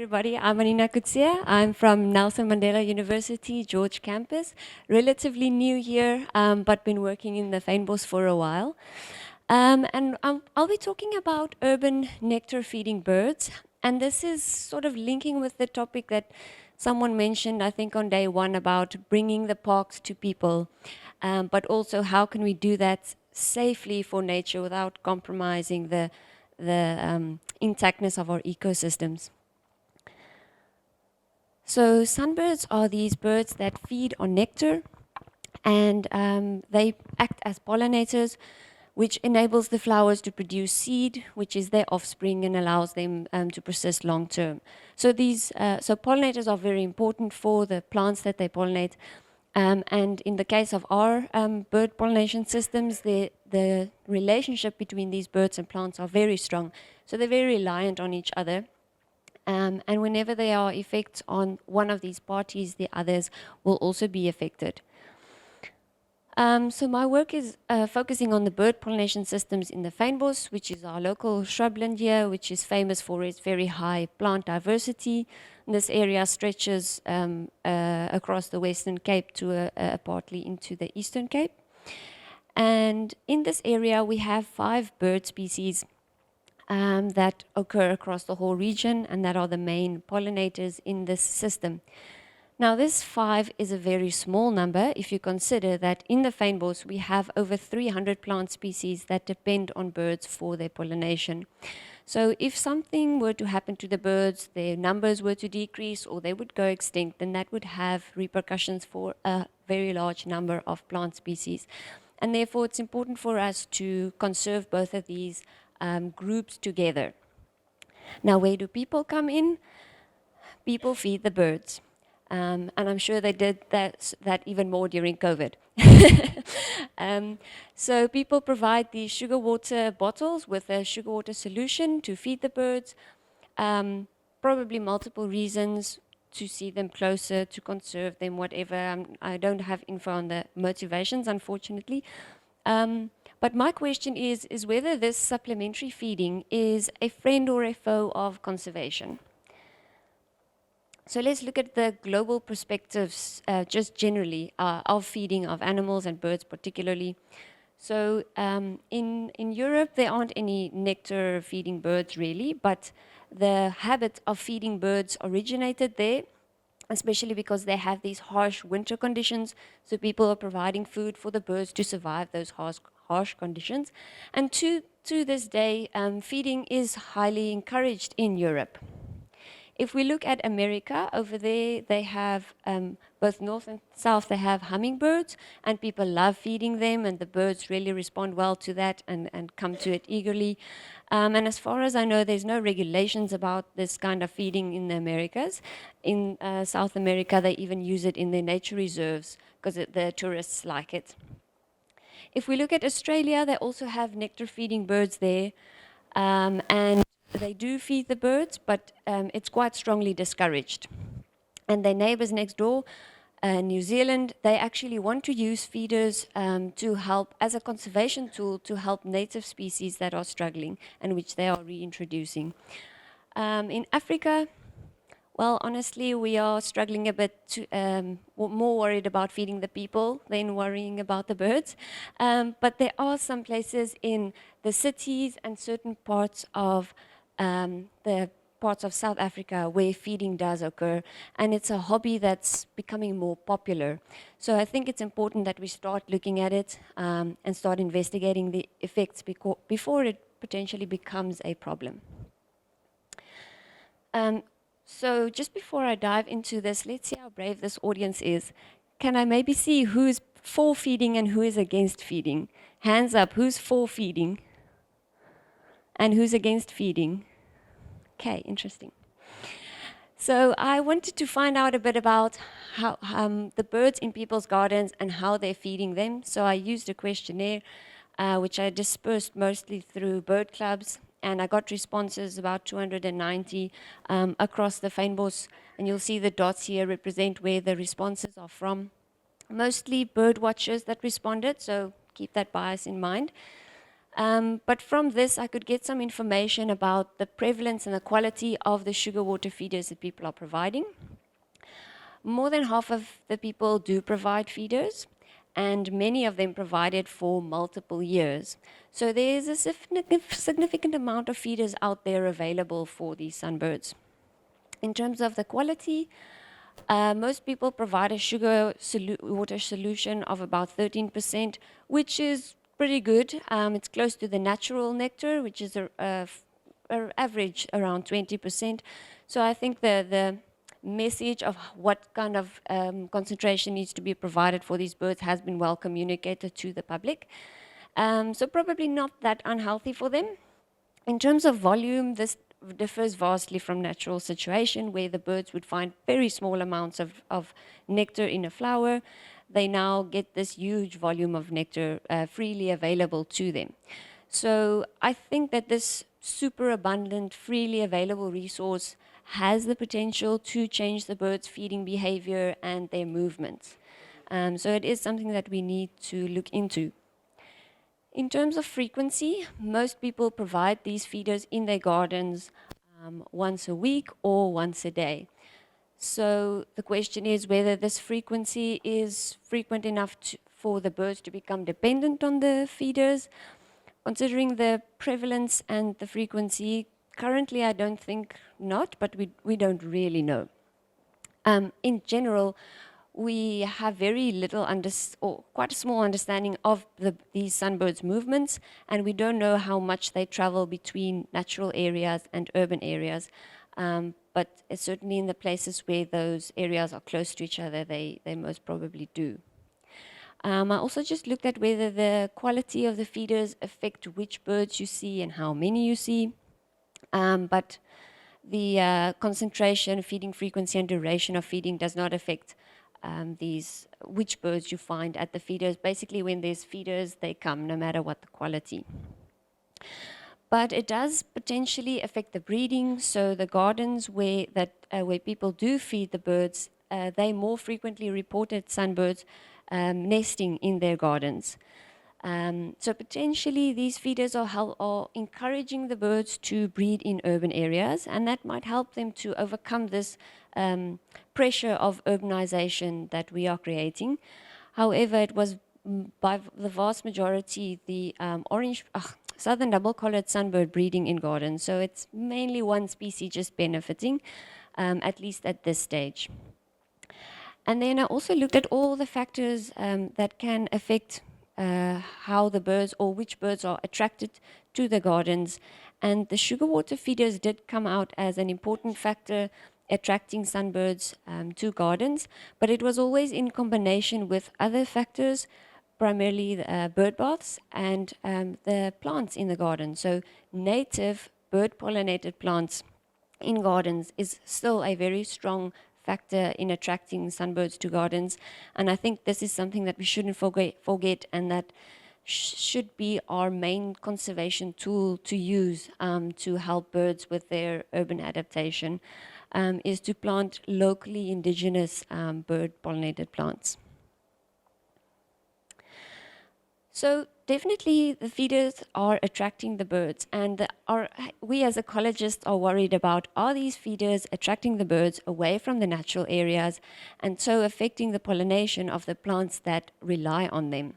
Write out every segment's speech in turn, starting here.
everybody. I'm Anina Coetzee. I'm from Nelson Mandela University, George campus. Relatively new here, but been working in the fynbos for a while. I'll be talking about urban nectar feeding birds. And this is sort of linking with the topic that someone mentioned, I think, on day one about bringing the parks to people. But also, how can we do that safely for nature without compromising the intactness of our ecosystems. So sunbirds are these birds that feed on nectar, and they act as pollinators, which enables the flowers to produce seed, which is their offspring and allows them to persist long term. So so pollinators are very important for the plants that they pollinate. And in the case of our bird pollination systems, the relationship between these birds and plants are very strong. So they're very reliant on each other. And whenever there are effects on one of these parties, the others will also be affected. So my work is focusing on the bird pollination systems in the fynbos, which is our local shrubland here, which is famous for its very high plant diversity. This area stretches across the Western Cape to partly into the Eastern Cape. And in this area, we have 5 bird species that occur across the whole region, and that are the main pollinators in this system. Now, this 5 is a very small number if you consider that in the fynbos we have over 300 plant species that depend on birds for their pollination. So if something were to happen to the birds, their numbers were to decrease or they would go extinct, then that would have repercussions for a very large number of plant species. And therefore, it's important for us to conserve both of these groups together. Now, where do people come in? People feed the birds. And I'm sure they did that even more during COVID. So people provide these sugar water bottles with a sugar water solution to feed the birds. Probably multiple reasons: to see them closer, to conserve them, whatever. I don't have info on the motivations, unfortunately. But my question is whether this supplementary feeding is a friend or a foe of conservation. So let's look at the global perspectives, just generally, of feeding of animals and birds particularly. So in Europe, there aren't any nectar feeding birds really, but the habit of feeding birds originated there, especially because they have these harsh winter conditions. So people are providing food for the birds to survive those harsh conditions. And to this day, feeding is highly encouraged in Europe. If we look at America, over there they have both north and south, they have hummingbirds, and people love feeding them, and the birds really respond well to that and come to it eagerly. And as far as I know, there's no regulations about this kind of feeding in the Americas. In South America, they even use it in their nature reserves because the tourists like it. If we look at Australia, they also have nectar feeding birds there, and they do feed the birds, but it's quite strongly discouraged. And their neighbors next door, New Zealand, they actually want to use feeders to help, as a conservation tool, to help native species that are struggling and which they are reintroducing. In Africa, well, honestly, we are struggling a bit, more worried about feeding the people than worrying about the birds. But there are some places in the cities and certain parts of the parts of South Africa where feeding does occur, and it's a hobby that's becoming more popular. So I think it's important that we start looking at it and start investigating the effects before it potentially becomes a problem. So just before I dive into this, let's see how brave this audience is. Can I maybe see who's for feeding and who is against feeding? Hands up, who's for feeding? And who's against feeding? Okay, interesting. So I wanted to find out a bit about how the birds in people's gardens and how they're feeding them. So I used a questionnaire, which I dispersed mostly through bird clubs, and I got responses, about 290 across the fynbos, and you'll see the dots here represent where the responses are from. Mostly bird watchers that responded, so keep that bias in mind. But from this, I could get some information about the prevalence and the quality of the sugar water feeders that people are providing. More than half of the people do provide feeders, and many of them provided for multiple years. So there's a significant amount of feeders out there available for these sunbirds. In terms of the quality, most people provide a water solution of about 13%, which is pretty good. It's close to the natural nectar, which is a average around 20%. So I think the message of what kind of concentration needs to be provided for these birds has been well communicated to the public. So probably not that unhealthy for them. In terms of volume, this differs vastly from natural situation where the birds would find very small amounts of nectar in a flower. They now get this huge volume of nectar freely available to them. So I think that this super abundant, freely available resource has the potential to change the birds' feeding behavior and their movements. So it is something that we need to look into. In terms of frequency, most people provide these feeders in their gardens once a week or once a day. So the question is whether this frequency is frequent enough for the birds to become dependent on the feeders. Considering the prevalence and the frequency, currently I don't think not, but we don't really know. In general, we have very little or quite a small understanding of these sunbirds' movements, and we don't know how much they travel between natural areas and urban areas. But certainly in the places where those areas are close to each other, they most probably do. I also just looked at whether the quality of the feeders affect which birds you see and how many you see. But the concentration, feeding frequency, and duration of feeding does not affect which birds you find at the feeders. Basically, when there's feeders, they come no matter what the quality. But it does potentially affect the breeding. So the gardens where people do feed the birds, they more frequently reported sunbirds nesting in their gardens. So potentially these feeders are encouraging the birds to breed in urban areas, and that might help them to overcome this pressure of urbanization that we are creating. However, it was by the vast majority the southern double-collared sunbird breeding in gardens, so it's mainly one species just benefiting, at least at this stage. And then I also looked at all the factors that can affect how the birds or which birds are attracted to the gardens. And the sugar water feeders did come out as an important factor attracting sunbirds to gardens, but it was always in combination with other factors, primarily bird baths and the plants in the garden. So native bird-pollinated plants in gardens is still a very strong factor in attracting sunbirds to gardens. And I think this is something that we shouldn't forget and that should be our main conservation tool to use to help birds with their urban adaptation, is to plant locally indigenous bird-pollinated plants. So definitely the feeders are attracting the birds, and we as ecologists are worried about, are these feeders attracting the birds away from the natural areas and so affecting the pollination of the plants that rely on them?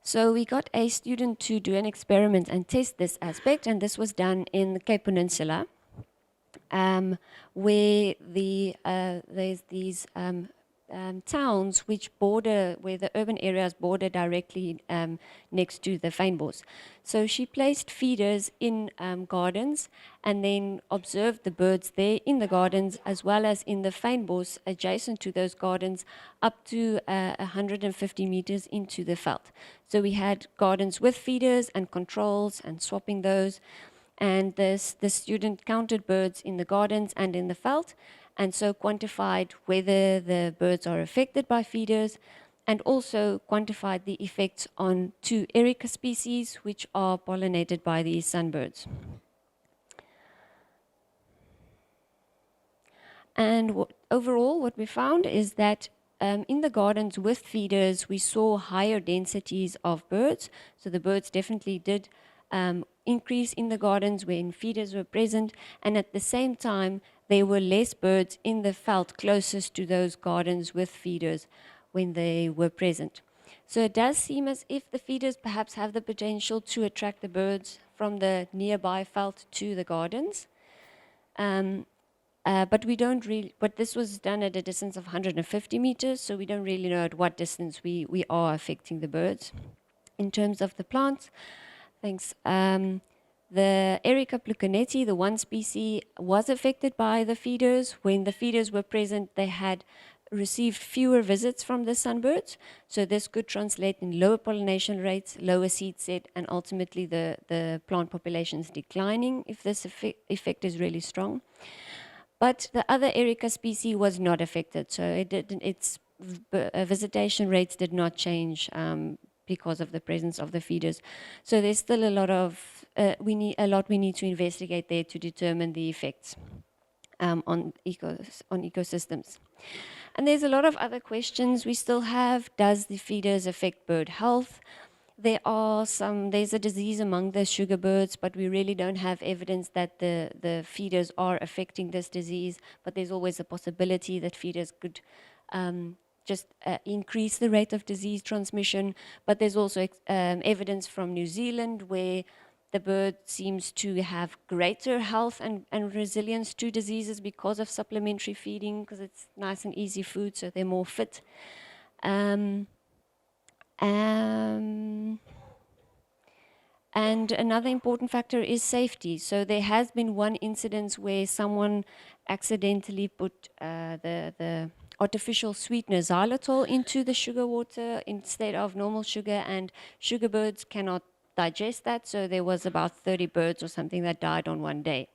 So we got a student to do an experiment and test this aspect, and this was done in the Cape Peninsula, where there's these towns where the urban areas border directly next to the fynbos. So she placed feeders in gardens and then observed the birds there in the gardens as well as in the fynbos adjacent to those gardens up to 150 meters into the veld. So we had gardens with feeders and controls and swapping those. And the student counted birds in the gardens and in the veld, and so quantified whether the birds are affected by feeders, and also quantified the effects on two erica species, which are pollinated by these sunbirds. And overall, what we found is that in the gardens with feeders, we saw higher densities of birds. So the birds definitely did increase in the gardens when feeders were present. And at the same time, there were less birds in the veld closest to those gardens with feeders when they were present. So it does seem as if the feeders perhaps have the potential to attract the birds from the nearby veld to the gardens. But we don't really, but this was done at a distance of 150 meters, so we don't really know at what distance we are affecting the birds. In terms of the plants, thanks. The Erica plucanetti, the one species, was affected by the feeders. When the feeders were present, they had received fewer visits from the sunbirds. So this could translate in lower pollination rates, lower seed set, and ultimately the plant populations declining if this effect is really strong. But the other Erica species was not affected, so its visitation rates did not change because of the presence of the feeders. So there's still a lot of we need to investigate there to determine the effects on ecosystems. And there's a lot of other questions we still have. Does the feeders affect bird health? There's a disease among the sugar birds, but we really don't have evidence that the feeders are affecting this disease. But there's always a possibility that feeders could just increase the rate of disease transmission. But there's also evidence from New Zealand where the bird seems to have greater health and resilience to diseases because of supplementary feeding, because it's nice and easy food, so they're more fit. And another important factor is safety. So there has been one incident where someone accidentally put the artificial sweetener xylitol into the sugar water instead of normal sugar, and sugar birds cannot digest that, so there was about 30 birds or something that died on one day.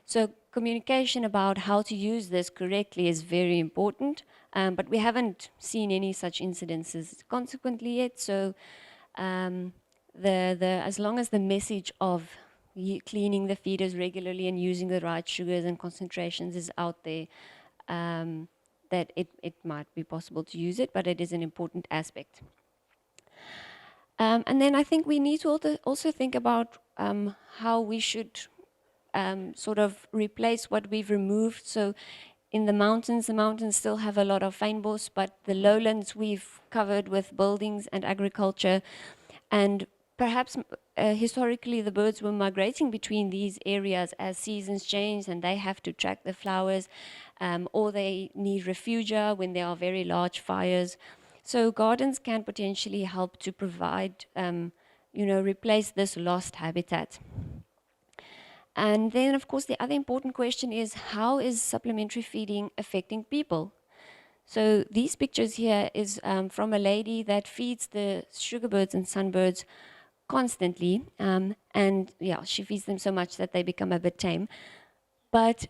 So communication about how to use this correctly is very important, but we haven't seen any such incidences consequently yet. So as long as the message of cleaning the feeders regularly and using the right sugars and concentrations is out there, that it might be possible to use it, but it is an important aspect. And then I think we need to also think about how we should sort of replace what we've removed. So in the mountains still have a lot of fynbos, but the lowlands we've covered with buildings and agriculture. And perhaps historically the birds were migrating between these areas as seasons change and they have to track the flowers, or they need refugia when there are very large fires. So gardens can potentially help to provide, replace this lost habitat. And then, of course, the other important question is, how is supplementary feeding affecting people? So these pictures here is from a lady that feeds the sugarbirds and sunbirds constantly. And yeah, she feeds them so much that they become a bit tame. But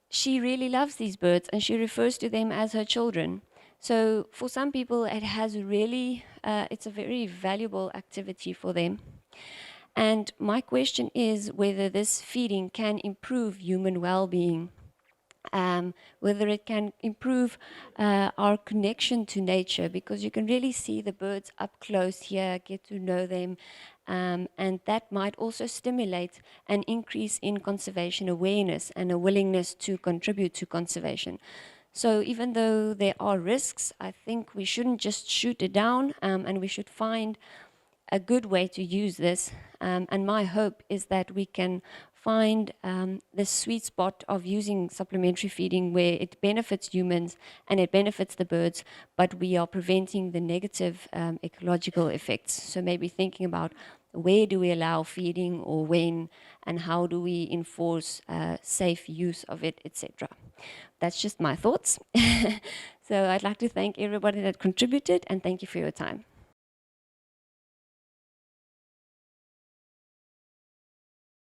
she really loves these birds and she refers to them as her children. So for some people, it has really, it's a very valuable activity for them. And my question is whether this feeding can improve human well-being, whether it can improve our connection to nature, because you can really see the birds up close here, get to know them, and that might also stimulate an increase in conservation awareness and a willingness to contribute to conservation. So even though there are risks, I think we shouldn't just shoot it down, and we should find a good way to use this. And my hope is that we can find the sweet spot of using supplementary feeding where it benefits humans and it benefits the birds, but we are preventing the negative ecological effects. So maybe thinking about where do we allow feeding or when, and how do we enforce safe use of it, etc. That's just my thoughts. So I'd like to thank everybody that contributed, and thank you for your time.